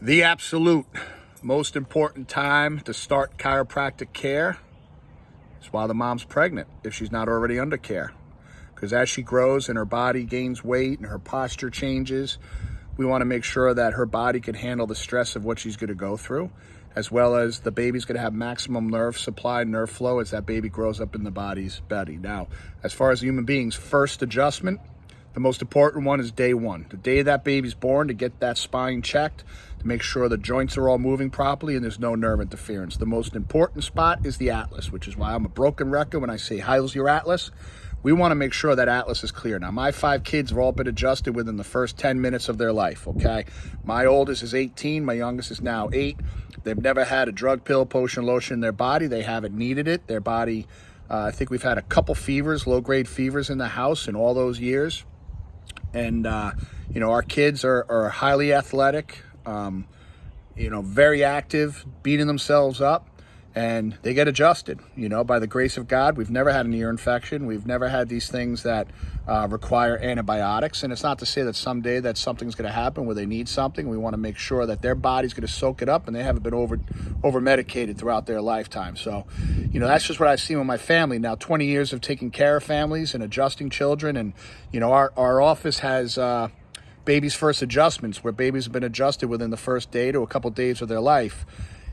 The absolute most important time to start chiropractic care is while the mom's pregnant, if she's not already under care. Because as she grows and her body gains weight and her posture changes, we want to make sure that her body can handle the stress of what she's going to go through, as well as the baby's going to have maximum nerve supply, nerve flow as that baby grows up in the body's belly. Now, as far as the human being's first adjustment, the most important one is day one. The day that baby's born, to get that spine checked, to make sure the joints are all moving properly and there's no nerve interference. The most important spot is the atlas, which is why I'm a broken record when I say, how's your atlas? We want to make sure that atlas is clear. Now, my 5 kids have all been adjusted within the first 10 minutes of their life, okay? My oldest is 18. My youngest is now 8. They've never had a drug, pill, potion, lotion in their body. They haven't needed it. Their body, I think we've had a couple fevers, low-grade fevers in the house in all those years. And, our kids are highly athletic, very active, beating themselves up, and they get adjusted. By the grace of God, we've never had an ear infection. We've never had these things that require antibiotics. And it's not to say that someday that something's going to happen where they need something. We want to make sure that their body's going to soak it up and they haven't been over medicated throughout their lifetime. So, that's just what I've seen with my family. Now, 20 years of taking care of families and adjusting children. And, our office has baby's first adjustments, where babies have been adjusted within the first day to a couple days of their life.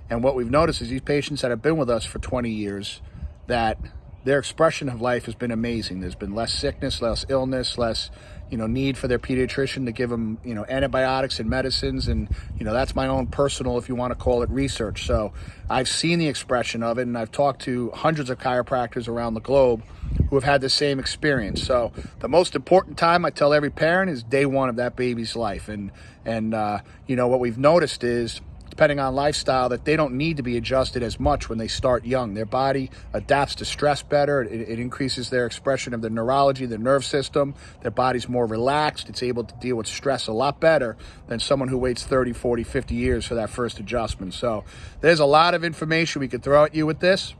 And what we've noticed is these patients that have been with us for 20 years, that their expression of life has been amazing. There's been less sickness, less illness, less, need for their pediatrician to give them, antibiotics and medicines. And, that's my own personal, if you want to call it, research. So I've seen the expression of it, and I've talked to hundreds of chiropractors around the globe who have had the same experience. So the most important time, I tell every parent, is day one of that baby's life. And what we've noticed is, depending on lifestyle, that they don't need to be adjusted as much when they start young. Their body adapts to stress better. It increases their expression of the neurology, the nerve system. Their body's more relaxed. It's able to deal with stress a lot better than someone who waits 30, 40, 50 years for that first adjustment. So there's a lot of information we could throw at you with this.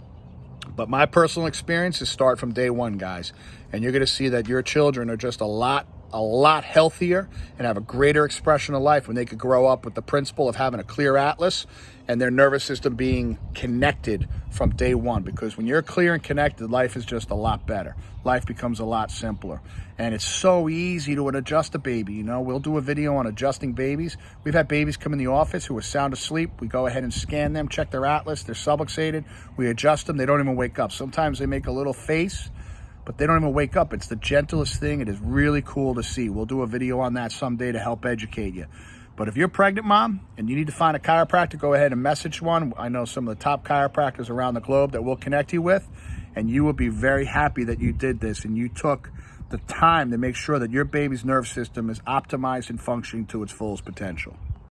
But my personal experience is start from day one, guys. And you're going to see that your children are just a lot healthier and have a greater expression of life when they could grow up with the principle of having a clear atlas and their nervous system being connected from day one. Because when you're clear and connected, life is just a lot better. Life becomes a lot simpler. And it's so easy to adjust a baby. We'll do a video on adjusting babies. We've had babies come in the office who are sound asleep. We go ahead and scan them, check their atlas. They're subluxated. We adjust them. They don't even wake up. Sometimes they make a little face, but they don't even wake up. It's the gentlest thing. It is really cool to see. We'll do a video on that someday to help educate you. But if you're a pregnant mom and you need to find a chiropractor, go ahead and message one. I know some of the top chiropractors around the globe that we'll connect you with, and you will be very happy that you did this and you took the time to make sure that your baby's nerve system is optimized and functioning to its fullest potential.